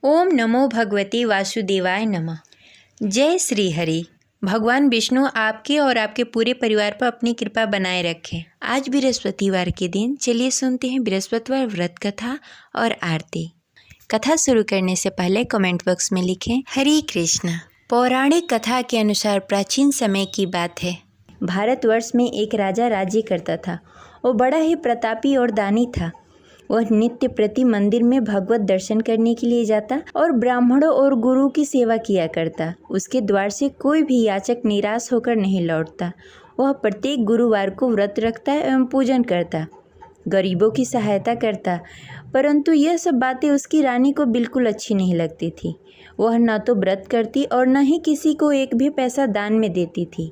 ओम नमो भगवते वासुदेवाय नमः। जय श्री हरि। भगवान विष्णु आपके और आपके पूरे परिवार पर अपनी कृपा बनाए रखें। आज बृहस्पतिवार के दिन चलिए सुनते हैं बृहस्पतिवार व्रत कथा और आरती। कथा शुरू करने से पहले कमेंट बॉक्स में लिखें हरे कृष्ण। पौराणिक कथा के अनुसार प्राचीन समय की बात है। भारतवर्ष में एक राजा राज्य करता था। वो बड़ा ही प्रतापी और दानी था। वह नित्य प्रति मंदिर में भगवत दर्शन करने के लिए जाता और ब्राह्मणों और गुरु की सेवा किया करता। उसके द्वार से कोई भी याचक निराश होकर नहीं लौटता। वह प्रत्येक गुरुवार को व्रत रखता एवं पूजन करता, गरीबों की सहायता करता। परंतु यह सब बातें उसकी रानी को बिल्कुल अच्छी नहीं लगती थी। वह न तो व्रत करती और न ही किसी को एक भी पैसा दान में देती थी।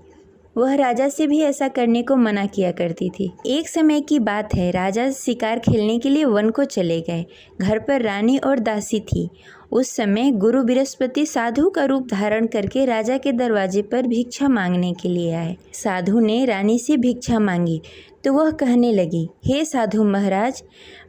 वह राजा से भी ऐसा करने को मना किया करती थी। एक समय की बात है, राजा शिकार खेलने के लिए वन को चले गए। घर पर रानी और दासी थी। उस समय गुरु बृहस्पति साधु का रूप धारण करके राजा के दरवाजे पर भिक्षा मांगने के लिए आए। साधु ने रानी से भिक्षा मांगी तो वह कहने लगी, हे साधु महाराज,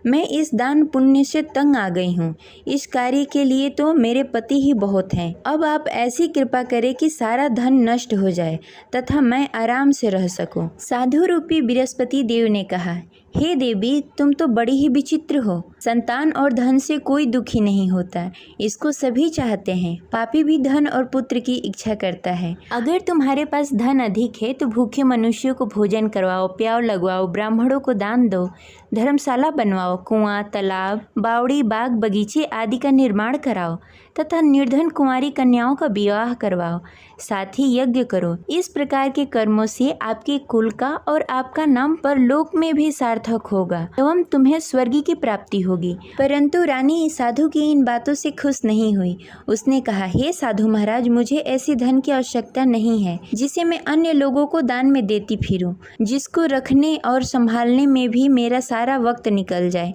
मैं इस दान पुण्य से तंग आ गई हूँ। इस कार्य के लिए तो मेरे पति ही बहुत हैं। अब आप ऐसी कृपा करें कि सारा धन नष्ट हो जाए तथा मैं आराम से रह सकूं। साधु रूपी बृहस्पति देव ने कहा, हे देवी, तुम तो बड़ी ही विचित्र हो। संतान और धन से कोई दुखी नहीं होता, इसको सभी चाहते हैं। पापी भी धन और पुत्र की इच्छा करता है। अगर तुम्हारे पास धन अधिक है तो भूखे मनुष्यों को भोजन करवाओ, प्याव लगवाओ, ब्राह्मणों को दान दो, धर्मशाला बनवाओ, कुआं, तालाब, बावड़ी, बाग, बगीचे आदि का निर्माण कराओ तथा निर्धन कुंवारी कन्याओं का विवाह करवाओ। साथ ही यज्ञ करो। इस प्रकार के कर्मों से आपके कुल का और आपका नाम परलोक में भी सार्थक होगा एवं तुम्हें स्वर्ग की प्राप्ति होगी। परंतु रानी साधु की इन बातों से खुश नहीं हुई। उसने कहा, हे साधु महाराज, मुझे ऐसी धन की आवश्यकता नहीं है जिसे मैं अन्य लोगों को दान में देती फिरूं, जिसको रखने और संभालने में भी मेरा सारा वक्त निकल जाए।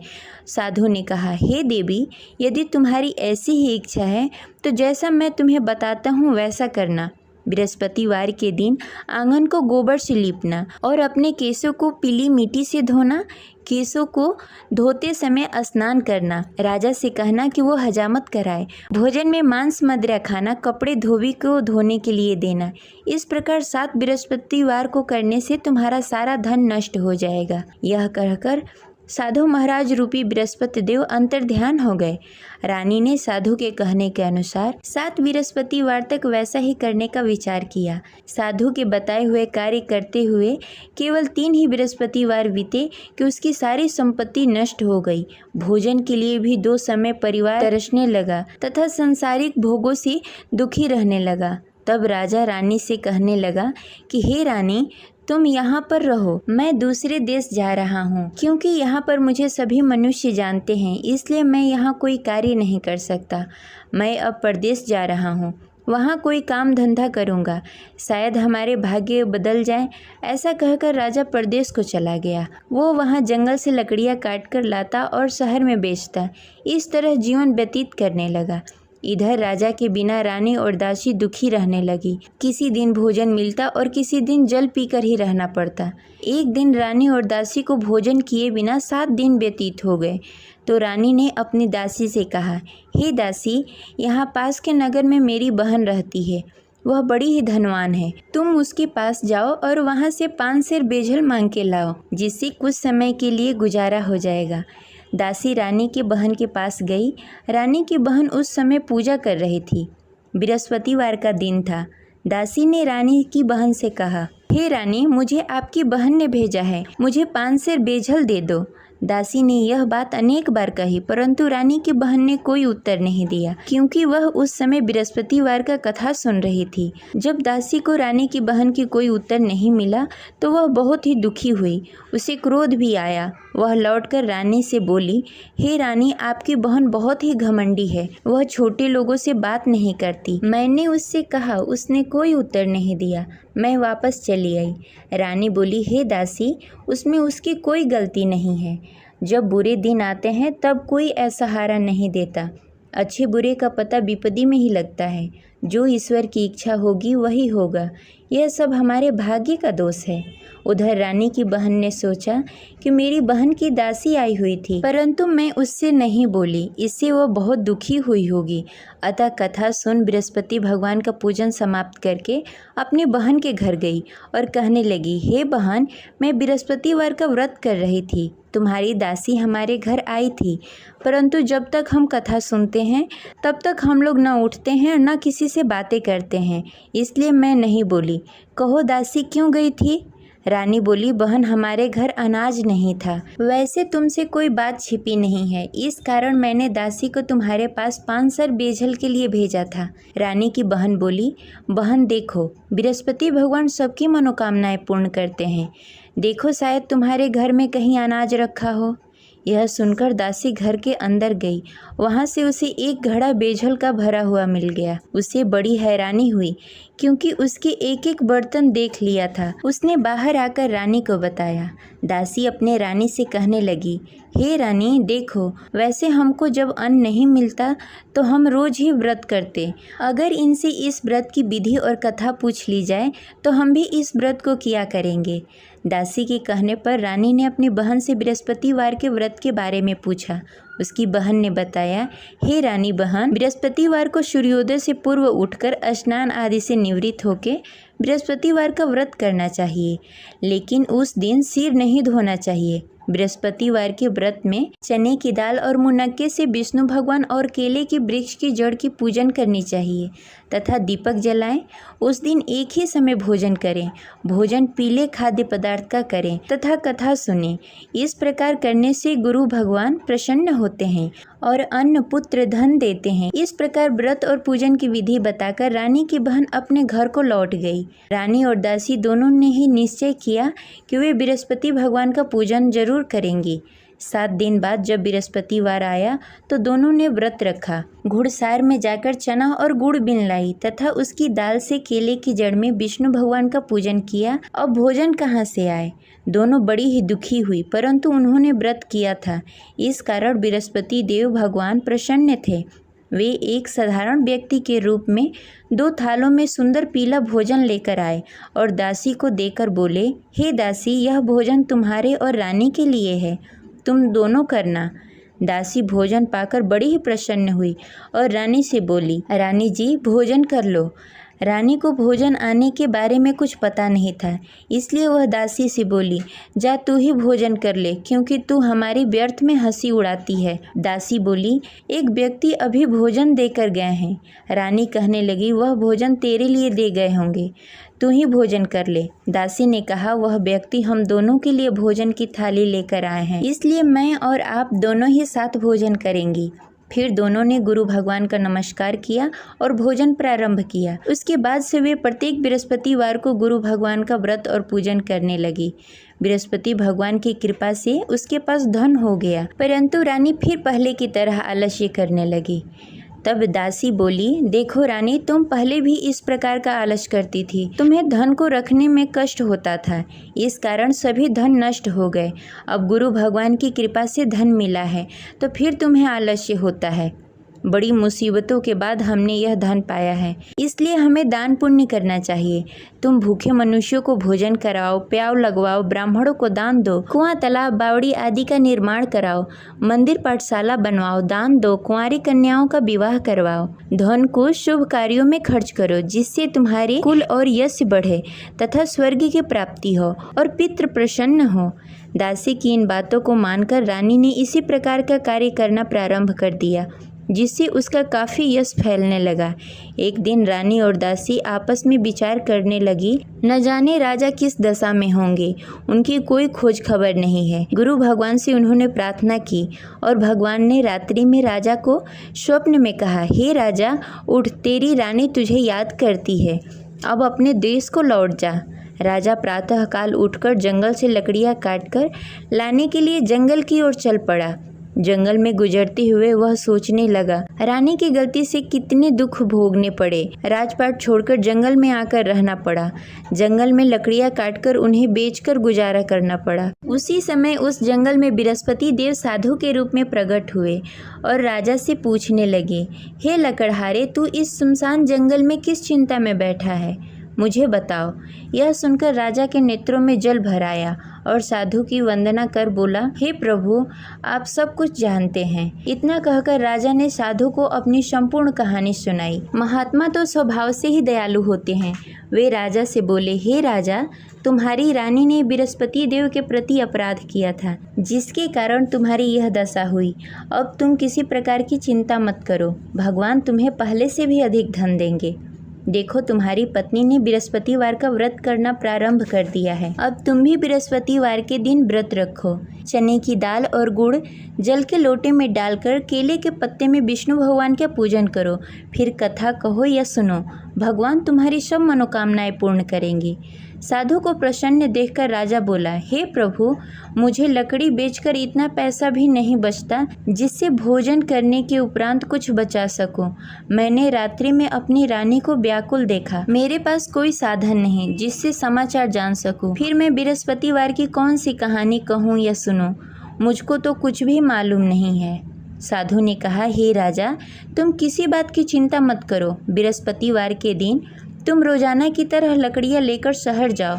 साधु ने कहा, हे देवी, यदि तुम्हारी ऐसी ही इच्छा है तो जैसा मैं तुम्हें बताता हूँ वैसा करना। बृहस्पतिवार के दिन आंगन को गोबर से लीपना और अपने केशों को पीली मिट्टी से धोना। केशों को धोते समय स्नान करना। राजा से कहना कि वो हजामत कराए। भोजन में मांस मदिरा खाना, कपड़े धोबी को धोने के लिए देना। इस प्रकार 7 बृहस्पतिवार को करने से तुम्हारा सारा धन नष्ट हो जाएगा। यह कहकर साधु महाराज रूपी बृहस्पति देव अंतर्ध्यान हो गए। रानी ने साधु के कहने के अनुसार 7 बृहस्पतिवार तक वैसा ही करने का विचार किया। साधु के बताए हुए कार्य करते हुए केवल 3 ही बृहस्पतिवार बीते कि उसकी सारी संपत्ति नष्ट हो गई। भोजन के लिए भी 2 समय परिवार तरसने लगा तथा सांसारिक भोगों से दुखी रहने लगा। तब राजा रानी से कहने लगा कि हे रानी, तुम यहाँ पर रहो, मैं दूसरे देश जा रहा हूँ। क्योंकि यहाँ पर मुझे सभी मनुष्य जानते हैं, इसलिए मैं यहाँ कोई कार्य नहीं कर सकता। मैं अब परदेश जा रहा हूँ, वहाँ कोई काम धंधा करूँगा, शायद हमारे भाग्य बदल जाए। ऐसा कहकर राजा परदेश को चला गया। वो वहाँ जंगल से लकड़ियाँ काट कर लाता और शहर में बेचता। इस तरह जीवन व्यतीत करने लगा। इधर राजा के बिना रानी और दासी दुखी रहने लगी। किसी दिन भोजन मिलता और किसी दिन जल पीकर ही रहना पड़ता। एक दिन रानी और दासी को भोजन किए बिना 7 दिन व्यतीत हो गए। तो रानी ने अपनी दासी से कहा, हे दासी, यहाँ पास के नगर में मेरी बहन रहती है। वह बड़ी ही धनवान है। तुम उसके पास जाओ और वहाँ से 5 सेर बेजल मांग के लाओ, जिससे कुछ समय के लिए गुजारा हो जाएगा। दासी रानी की बहन के पास गई। रानी की बहन उस समय पूजा कर रही थी। बृहस्पतिवार का दिन था। दासी ने रानी की बहन से कहा, हे रानी, मुझे आपकी बहन ने भेजा है, मुझे 5 सेर बेजल दे दो। दासी ने यह बात अनेक बार कही, परंतु रानी की बहन ने कोई उत्तर नहीं दिया, क्योंकि वह उस समय बृहस्पतिवार का कथा सुन रही थी। जब दासी को रानी की बहन की कोई उत्तर नहीं मिला तो वह बहुत ही दुखी हुई। उसे क्रोध भी आया। वह लौटकर रानी से बोली, हे रानी, आपकी बहन बहुत ही घमंडी है। वह छोटे लोगों से बात नहीं करती। मैंने उससे कहा, उसने कोई उत्तर नहीं दिया। मैं वापस चली आई। रानी बोली, हे दासी, उसमें उसकी कोई गलती नहीं है। जब बुरे दिन आते हैं तब कोई असहारा नहीं देता। अच्छे बुरे का पता विपत्ति में ही लगता है। जो ईश्वर की इच्छा होगी वही होगा, यह सब हमारे भाग्य का दोष है। उधर रानी की बहन ने सोचा कि मेरी बहन की दासी आई हुई थी, परंतु मैं उससे नहीं बोली, इससे वह बहुत दुखी हुई होगी। अतः कथा सुन बृहस्पति भगवान का पूजन समाप्त करके अपनी बहन के घर गई और कहने लगी, हे बहन, मैं बृहस्पतिवार का व्रत कर रही थी, तुम्हारी दासी हमारे घर आई थी, परंतु जब तक हम कथा सुनते हैं तब तक हम लोग न उठते हैं न किसी से बातें करते हैं, इसलिए मैं नहीं बोली। कहो दासी क्यों गई थी? रानी बोली, बहन, हमारे घर अनाज नहीं था। वैसे तुमसे कोई बात छिपी नहीं है, इस कारण मैंने दासी को तुम्हारे पास 5 सर बेझल के लिए भेजा था। रानी की बहन बोली, बहन देखो, बृहस्पति भगवान सबकी मनोकामनाएं पूर्ण करते हैं, देखो शायद तुम्हारे घर में कहीं अनाज रखा हो। यह सुनकर दासी घर के अंदर गई, वहाँ से उसे एक घड़ा बेझल का भरा हुआ मिल गया। उसे बड़ी हैरानी हुई क्योंकि उसके एक एक बर्तन देख लिया था। उसने बाहर आकर रानी को बताया। दासी अपने रानी से कहने लगी, हे रानी देखो, वैसे हमको जब अन्न नहीं मिलता तो हम रोज ही व्रत करते, अगर इनसे इस व्रत की विधि और कथा पूछ ली जाए तो हम भी इस व्रत को किया करेंगे। दासी के कहने पर रानी ने अपनी बहन से बृहस्पतिवार के व्रत के बारे में पूछा। उसकी बहन ने बताया, हे रानी बहन, बृहस्पतिवार को सूर्योदय से पूर्व उठकर स्नान आदि से निवृत्त होकर बृहस्पतिवार का व्रत करना चाहिए, लेकिन उस दिन सिर नहीं धोना चाहिए। बृहस्पतिवार के व्रत में चने की दाल और मुनक्के से विष्णु भगवान और केले के वृक्ष की जड़ की पूजन करनी चाहिए तथा दीपक जलाएं। उस दिन एक ही समय भोजन करें, भोजन पीले खाद्य पदार्थ का करें तथा कथा सुनें। इस प्रकार करने से गुरु भगवान प्रसन्न होते हैं और अन्न पुत्र धन देते हैं। इस प्रकार व्रत और पूजन की विधि बताकर रानी की बहन अपने घर को लौट गई। रानी और दासी दोनों ने ही निश्चय किया कि वे बृहस्पति भगवान का पूजन जरूर करेंगी। 7 दिन बाद जब बृहस्पतिवार आया तो दोनों ने व्रत रखा। घुड़सार में जाकर चना और गुड़ बीन लाई तथा उसकी दाल से केले की जड़ में विष्णु भगवान का पूजन किया। अब भोजन कहाँ से आए? दोनों बड़ी ही दुखी हुई, परंतु उन्होंने व्रत किया था, इस कारण बृहस्पति देव भगवान प्रसन्न थे। वे एक साधारण व्यक्ति के रूप में 2 थालों में सुंदर पीला भोजन लेकर आए और दासी को देकर बोले, हे दासी, यह भोजन तुम्हारे और रानी के लिए है, तुम दोनों करना। दासी भोजन पाकर बड़ी ही प्रसन्न हुई और रानी से बोली, रानी जी भोजन कर लो। रानी को भोजन आने के बारे में कुछ पता नहीं था, इसलिए वह दासी से बोली, जा तू ही भोजन कर ले, क्योंकि तू हमारी व्यर्थ में हंसी उड़ाती है। दासी बोली, एक व्यक्ति अभी भोजन देकर गए हैं। रानी कहने लगी, वह भोजन तेरे लिए दे गए होंगे, तू ही भोजन कर ले। दासी ने कहा, वह व्यक्ति हम दोनों के लिए भोजन की थाली लेकर आए हैं, इसलिए मैं और आप दोनों ही साथ भोजन करेंगी। फिर दोनों ने गुरु भगवान का नमस्कार किया और भोजन प्रारंभ किया। उसके बाद से वे प्रत्येक बृहस्पतिवार को गुरु भगवान का व्रत और पूजन करने लगी। बृहस्पति भगवान की कृपा से उसके पास धन हो गया, परंतु रानी फिर पहले की तरह आलस्य करने लगी। तब दासी बोली, देखो रानी, तुम पहले भी इस प्रकार का आलस करती थी, तुम्हें धन को रखने में कष्ट होता था, इस कारण सभी धन नष्ट हो गए। अब गुरु भगवान की कृपा से धन मिला है तो फिर तुम्हें आलस्य होता है। बड़ी मुसीबतों के बाद हमने यह धन पाया है, इसलिए हमें दान पुण्य करना चाहिए। तुम भूखे मनुष्यों को भोजन कराओ, प्याव लगवाओ, ब्राह्मणों को दान दो, कुआं, तालाब, बावड़ी आदि का निर्माण कराओ, मंदिर पाठशाला बनवाओ, दान दो, कुंवारी कन्याओं का विवाह करवाओ। धन को शुभ कार्यों में खर्च करो, जिससे तुम्हारे कुल और यश बढ़े तथा स्वर्ग की प्राप्ति हो और पितृ प्रसन्न हो। दासी की इन बातों को मानकर रानी ने इसी प्रकार का कार्य करना प्रारंभ कर दिया, जिससे उसका काफ़ी यश फैलने लगा। एक दिन रानी और दासी आपस में विचार करने लगी, न जाने राजा किस दशा में होंगे, उनकी कोई खोज खबर नहीं है। गुरु भगवान से उन्होंने प्रार्थना की और भगवान ने रात्रि में राजा को स्वप्न में कहा, हे राजा उठ, तेरी रानी तुझे याद करती है, अब अपने देश को लौट जा। राजा प्रातःकाल उठकर जंगल से लकड़ियाँ काटकर लाने के लिए जंगल की ओर चल पड़ा। जंगल में गुजरते हुए वह सोचने लगा, रानी की गलती से कितने दुख भोगने पड़े। राजपाट छोड़कर जंगल में आकर रहना पड़ा। जंगल में लकड़ियां काटकर उन्हें बेचकर गुजारा करना पड़ा। उसी समय उस जंगल में बृहस्पति देव साधु के रूप में प्रकट हुए और राजा से पूछने लगे, हे लकड़हारे, तू इस सुनसान जंगल में किस चिंता में बैठा है, मुझे बताओ। यह सुनकर राजा के नेत्रों में जल भर आया और साधु की वंदना कर बोला, हे प्रभु, आप सब कुछ जानते हैं। इतना कहकर राजा ने साधु को अपनी संपूर्ण कहानी सुनाई। महात्मा तो स्वभाव से ही दयालु होते हैं। वे राजा से बोले, हे राजा, तुम्हारी रानी ने बृहस्पति देव के प्रति अपराध किया था, जिसके कारण तुम्हारी यह दशा हुई। अब तुम किसी प्रकार की चिंता मत करो, भगवान तुम्हें पहले से भी अधिक धन देंगे। देखो, तुम्हारी पत्नी ने बृहस्पतिवार का व्रत करना प्रारंभ कर दिया है। अब तुम भी बृहस्पतिवार के दिन व्रत रखो। चने की दाल और गुड़ जल के लोटे में डालकर केले के पत्ते में विष्णु भगवान का पूजन करो। फिर कथा कहो या सुनो, भगवान तुम्हारी सब मनोकामनाएं पूर्ण करेंगे। साधु को प्रसन्न देखकर राजा बोला, हे प्रभु, मुझे लकड़ी बेचकर इतना पैसा भी नहीं बचता जिससे भोजन करने के उपरांत कुछ बचा सकूं। मैंने रात्रि में अपनी रानी को व्याकुल देखा। मेरे पास कोई साधन नहीं जिससे समाचार जान सकूं। फिर मैं बृहस्पतिवार की कौन सी कहानी कहूं या सुनूं, मुझको तो कुछ भी मालूम नहीं है। साधु ने कहा, हे राजा, तुम किसी बात की चिंता मत करो। बृहस्पतिवार के दिन तुम रोजाना की तरह लकड़ियाँ लेकर शहर जाओ।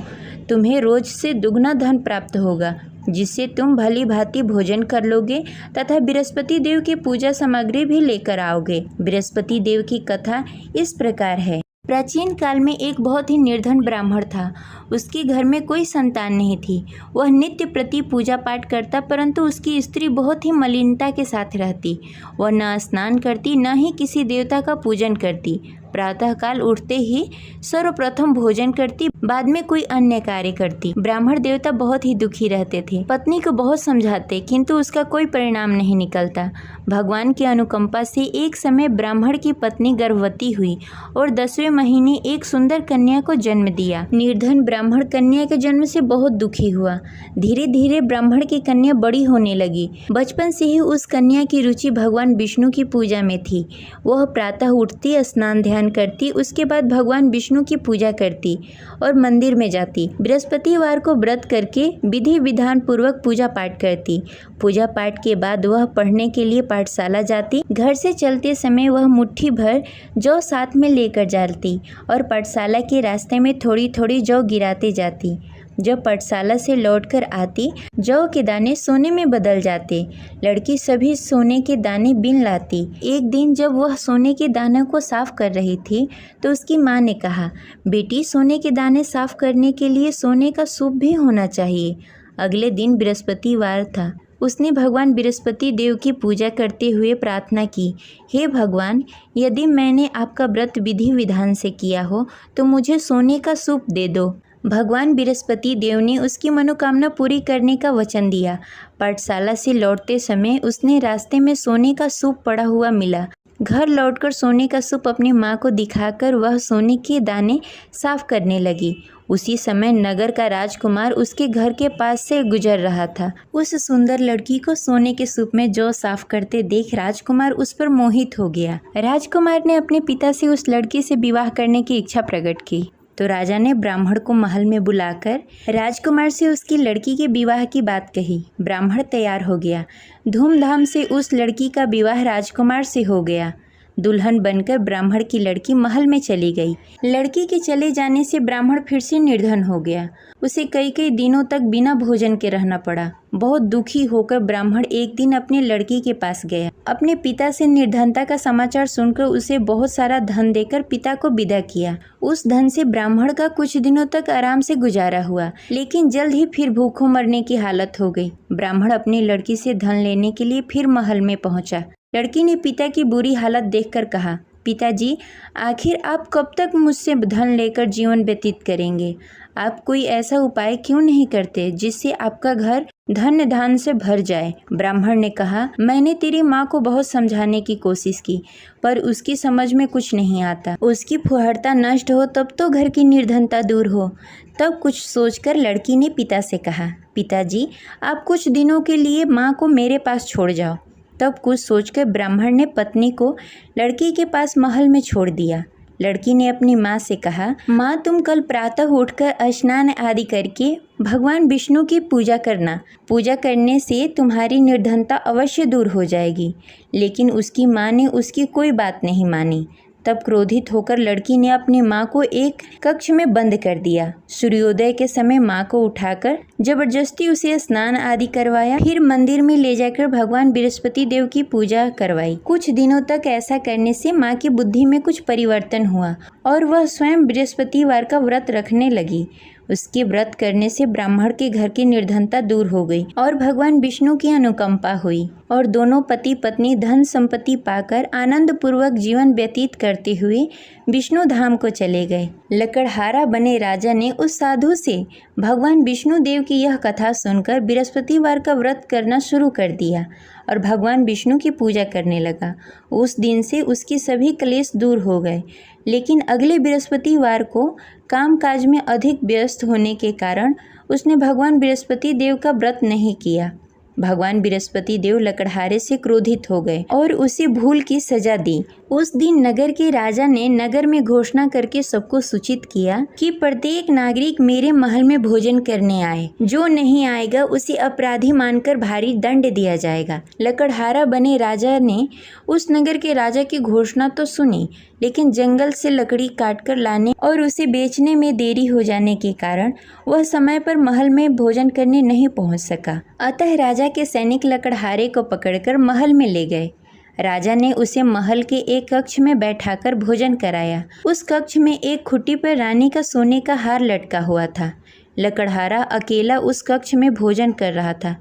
तुम्हें रोज से दुगना धन प्राप्त होगा, जिससे तुम भली भांति भोजन कर लोगे तथा बृहस्पति देव की पूजा सामग्री भी लेकर आओगे। बृहस्पति देव की कथा इस प्रकार है। प्राचीन काल में एक बहुत ही निर्धन ब्राह्मण था। उसके घर में कोई संतान नहीं थी। वह नित्य प्रति पूजा पाठ करता, परंतु उसकी स्त्री बहुत ही मलिनता के साथ रहती। वह न स्नान करती, न ही किसी देवता का पूजन करती। प्रातःकाल उठते ही सर्वप्रथम भोजन करती, बाद में कोई अन्य कार्य करती। ब्राह्मण देवता बहुत ही दुखी रहते थे। पत्नी को बहुत समझाते, किंतु उसका कोई परिणाम नहीं निकलता। भगवान की अनुकंपा से एक समय ब्राह्मण की पत्नी गर्भवती हुई और 10वें महीने एक सुंदर कन्या को जन्म दिया। निर्धन ब्राह्मण कन्या के जन्म से बहुत दुखी हुआ। धीरे धीरे ब्राह्मण की कन्या बड़ी होने लगी। बचपन से ही उस कन्या की रुचि भगवान विष्णु की पूजा में थी। वह प्रातः उठती, स्नान ध्यान करती, उसके बाद भगवान विष्णु की पूजा करती और मंदिर में जाती। बृहस्पतिवार को व्रत करके विधि विधान पूर्वक पूजा पाठ करती। पूजा पाठ के बाद वह पढ़ने के लिए पाठशाला जाती। घर से चलते समय वह मुट्ठी भर जौ साथ में लेकर जाती और पाठशाला के रास्ते में थोड़ी थोड़ी जौ गिराते जाती। जब पाठशाला से लौटकर आती, जौ के दाने सोने में बदल जाते। लड़की सभी सोने के दाने बीन लाती। एक दिन जब वह सोने के दानों को साफ कर रही थी, तो उसकी माँ ने कहा, बेटी, सोने के दाने साफ करने के लिए सोने का सूप भी होना चाहिए। अगले दिन बृहस्पतिवार था। उसने भगवान बृहस्पति देव की पूजा करते हुए प्रार्थना की, हे भगवान, यदि मैंने आपका व्रत विधि विधान से किया हो तो मुझे सोने का सूप दे दो। भगवान बृहस्पति देव ने उसकी मनोकामना पूरी करने का वचन दिया। पाठशाला से लौटते समय उसने रास्ते में सोने का सूप पड़ा हुआ मिला। घर लौटकर सोने का सूप अपनी माँ को दिखाकर वह सोने के दाने साफ करने लगी। उसी समय नगर का राजकुमार उसके घर के पास से गुजर रहा था। उस सुंदर लड़की को सोने के सूप में जौ साफ करते देख राजकुमार उस पर मोहित हो गया। राजकुमार ने अपने पिता से उस लड़की से विवाह करने की इच्छा प्रकट की। तो राजा ने ब्राह्मण को महल में बुलाकर राजकुमार से उसकी लड़की के विवाह की बात कही। ब्राह्मण तैयार हो गया। धूमधाम से उस लड़की का विवाह राजकुमार से हो गया। दुल्हन बनकर ब्राह्मण की लड़की महल में चली गई। लड़की के चले जाने से ब्राह्मण फिर से निर्धन हो गया। उसे कई कई दिनों तक बिना भोजन के रहना पड़ा। बहुत दुखी होकर ब्राह्मण एक दिन अपनी लड़की के पास गया। अपने पिता से निर्धनता का समाचार सुनकर उसे बहुत सारा धन देकर पिता को विदा किया। उस धन से ब्राह्मण का कुछ दिनों तक आराम से गुजारा हुआ, लेकिन जल्द ही फिर भूखों मरने की हालत हो गई। ब्राह्मण अपनी लड़की से धन लेने के लिए फिर महल में पहुंचा। लड़की ने पिता की बुरी हालत देखकर कहा, पिताजी, आखिर आप कब तक मुझसे धन लेकर जीवन व्यतीत करेंगे? आप कोई ऐसा उपाय क्यों नहीं करते जिससे आपका घर धन धान से भर जाए? ब्राह्मण ने कहा, मैंने तेरी माँ को बहुत समझाने की कोशिश की, पर उसकी समझ में कुछ नहीं आता। उसकी फुहरता नष्ट हो तब तो घर की निर्धनता दूर हो। तब कुछ सोचकर लड़की ने पिता से कहा, पिताजी, आप कुछ दिनों के लिए माँ को मेरे पास छोड़ जाओ। तब कुछ सोचकर ब्राह्मण ने पत्नी को लड़की के पास महल में छोड़ दिया। लड़की ने अपनी माँ से कहा, माँ तुम कल प्रातः उठकर स्नान आदि करके भगवान विष्णु की पूजा करना। पूजा करने से तुम्हारी निर्धनता अवश्य दूर हो जाएगी। लेकिन उसकी माँ ने उसकी कोई बात नहीं मानी। तब क्रोधित होकर लड़की ने अपनी माँ को एक कक्ष में बंद कर दिया। सूर्योदय के समय माँ को उठाकर जबरदस्ती उसे स्नान आदि करवाया। फिर मंदिर में ले जाकर भगवान बृहस्पति देव की पूजा करवाई। कुछ दिनों तक ऐसा करने से माँ की बुद्धि में कुछ परिवर्तन हुआ और वह स्वयं बृहस्पतिवार का व्रत रखने लगी। उसके व्रत करने से ब्राह्मण के घर की निर्धनता दूर हो गई और भगवान विष्णु की अनुकंपा हुई और दोनों पति पत्नी धन संपत्ति पाकर आनंद पूर्वक जीवन व्यतीत करते हुए विष्णु धाम को चले गए। लकड़हारा बने राजा ने उस साधु से भगवान विष्णु देव की यह कथा सुनकर बृहस्पतिवार का व्रत करना शुरू कर दिया और भगवान विष्णु की पूजा करने लगा। उस दिन से उसके सभी क्लेश दूर हो गए। लेकिन अगले बृहस्पतिवार को कामकाज में अधिक व्यस्त होने के कारण उसने भगवान बृहस्पति देव का व्रत नहीं किया। भगवान बृहस्पति देव लकड़हारे से क्रोधित हो गए और उसे भूल की सजा दी। उस दिन नगर के राजा ने नगर में घोषणा करके सबको सूचित किया कि प्रत्येक नागरिक मेरे महल में भोजन करने आए। जो नहीं आएगा उसे अपराधी मानकर भारी दंड दिया जाएगा। लकड़हारा बने राजा ने उस नगर के राजा की घोषणा तो सुनी, लेकिन जंगल से लकड़ी काटकर लाने और उसे बेचने में देरी हो जाने के कारण वह समय पर महल में भोजन करने नहीं पहुंच सका। अतः राजा के सैनिक लकड़हारे को पकड़कर महल में ले गए। राजा ने उसे महल के एक कक्ष में बैठाकर भोजन कराया। उस कक्ष में एक खुट्टी पर रानी का सोने का हार लटका हुआ था। लकड़हारा अकेला उस कक्ष में भोजन कर रहा था।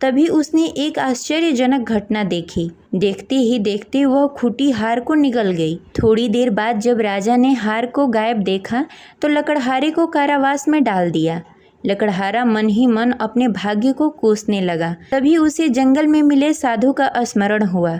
तभी उसने एक आश्चर्यजनक घटना देखी। देखते ही देखते वह खूंटी हार को निगल गई। थोड़ी देर बाद जब राजा ने हार को गायब देखा तो लकड़हारे को कारावास में डाल दिया। लकड़हारा मन ही मन अपने भाग्य को कोसने लगा। तभी उसे जंगल में मिले साधु का स्मरण हुआ।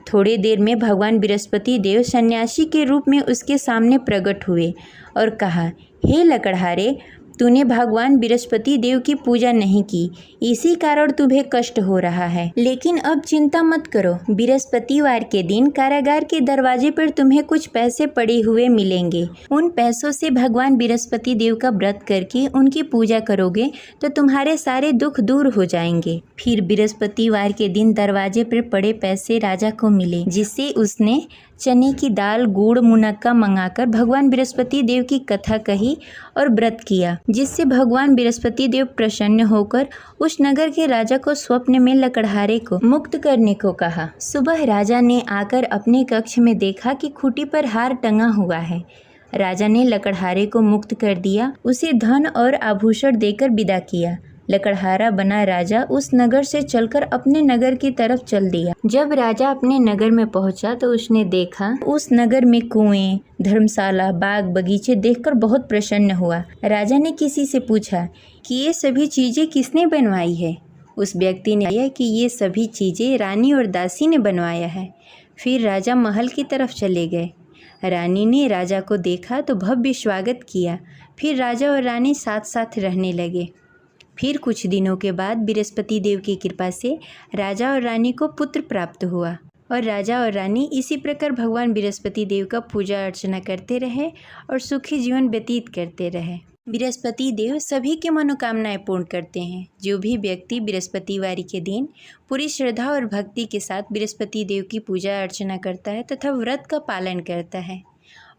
थोड़ी देर में भगवान बृहस्पति देव सन्यासी के रूप में उसके सामने प्रकट हुए और कहा, हे लकड़हारे, तूने भगवान बृहस्पति देव की पूजा नहीं की, इसी कारण तुम्हें कष्ट हो रहा है। लेकिन अब चिंता मत करो, बृहस्पतिवार के दिन कारागार के दरवाजे पर तुम्हें कुछ पैसे पड़े हुए मिलेंगे। उन पैसों से भगवान बृहस्पति देव का व्रत करके उनकी पूजा करोगे तो तुम्हारे सारे दुख दूर हो जाएंगे। फिर बृहस्पतिवार के दिन दरवाजे पर पड़े पैसे राजा को मिले, जिससे उसने चने की दाल, गुड़, मुनक्का मंगाकर भगवान बृहस्पति देव की कथा कही और व्रत किया, जिससे भगवान बृहस्पति देव प्रसन्न होकर उस नगर के राजा को स्वप्न में लकड़हारे को मुक्त करने को कहा। सुबह राजा ने आकर अपने कक्ष में देखा कि खूंटी पर हार टंगा हुआ है। राजा ने लकड़हारे को मुक्त कर दिया, उसे धन और आभूषण देकर विदा किया। लकड़हारा बना राजा उस नगर से चलकर अपने नगर की तरफ चल दिया। जब राजा अपने नगर में पहुंचा तो उसने देखा उस नगर में कुएं, धर्मशाला, बाग बगीचे देखकर बहुत प्रसन्न हुआ। राजा ने किसी से पूछा कि ये सभी चीजें किसने बनवाई है। उस व्यक्ति ने कहा कि ये सभी चीजें रानी और दासी ने बनवाया है। फिर राजा महल की तरफ चले गए। रानी ने राजा को देखा तो भव्य स्वागत किया। फिर राजा और रानी साथ साथ रहने लगे। फिर कुछ दिनों के बाद बृहस्पति देव की कृपा से राजा और रानी को पुत्र प्राप्त हुआ और राजा और रानी इसी प्रकार भगवान बृहस्पति देव का पूजा अर्चना करते रहे और सुखी जीवन व्यतीत करते रहे। बृहस्पति देव सभी की मनोकामनाएं पूर्ण करते हैं। जो भी व्यक्ति बृहस्पतिवार के दिन पूरी श्रद्धा और भक्ति के साथ बृहस्पति देव की पूजा अर्चना करता है तथा व्रत का पालन करता है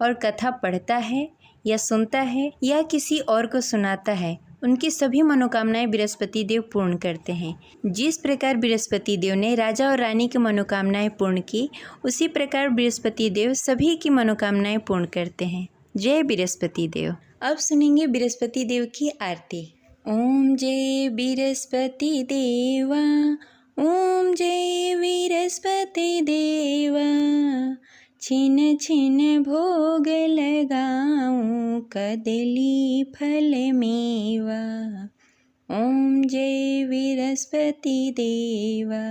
और कथा पढ़ता है या सुनता है या किसी और को सुनाता है, उनकी सभी मनोकामनाएं बृहस्पति देव पूर्ण करते हैं। जिस प्रकार बृहस्पति देव ने राजा और रानी की मनोकामनाएं पूर्ण की, उसी प्रकार बृहस्पति देव सभी की मनोकामनाएं पूर्ण करते हैं। जय बृहस्पति देव। अब सुनेंगे बृहस्पति देव की आरती। ओम जय बृहस्पति देवा, ओम जय बृहस्पति देवा, छिन छिन भोग लगाऊं कदली फल मेवा। ओम जय बृहस्पति देवा,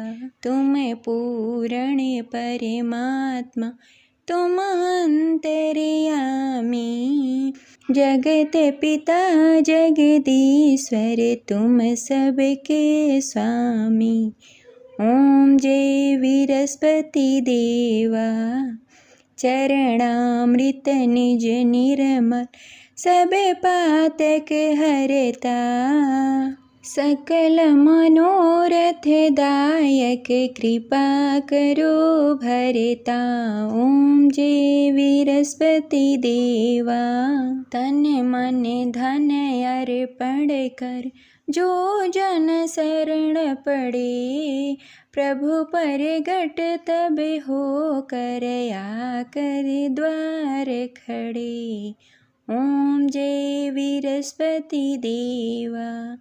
तुम पूर्ण परमात्मा, तुम अंतर्यामी, जगत पिता जगदीश्वर, तुम सबके स्वामी। ओम जय विरस्पति देवा। चरणामृत निज निर्मल सब पातक हरता। सकल मनोरथ दायक कृपा करो भरता। ओम जय विरस्पति देवा। तन मन धन अर्पण कर जो जन शरण पड़े। प्रभु परगट तब हो कर आकर द्वार खड़े। ओम जय विरस्पति देवा।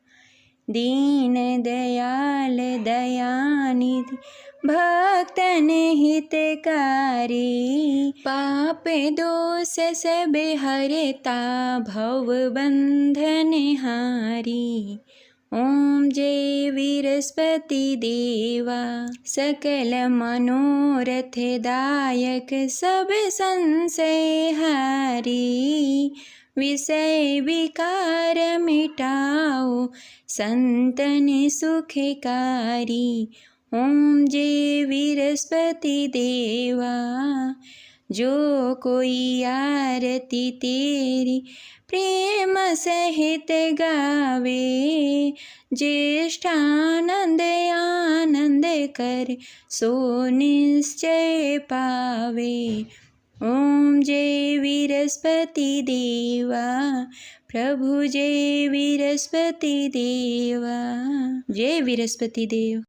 दीन दयाल दयानिधि भक्तन हितकारी। पाप दोष सब हरता भव बंधन हारी। ओम जय विरस्पति देवा। सकल मनोरथ दायक सब संशय हारी। विषय विकार मिटाओ संतन सुखकारी। ओम जय विरस्पति देवा। जो कोई आरती तेरी प्रेम सहित गावे। ज्येष्ठानंद आनंद कर सो निश्चय पावे। ओम जय विरस्पति देवा। प्रभु जय विरस्पति देवा। जय विरस्पति देव।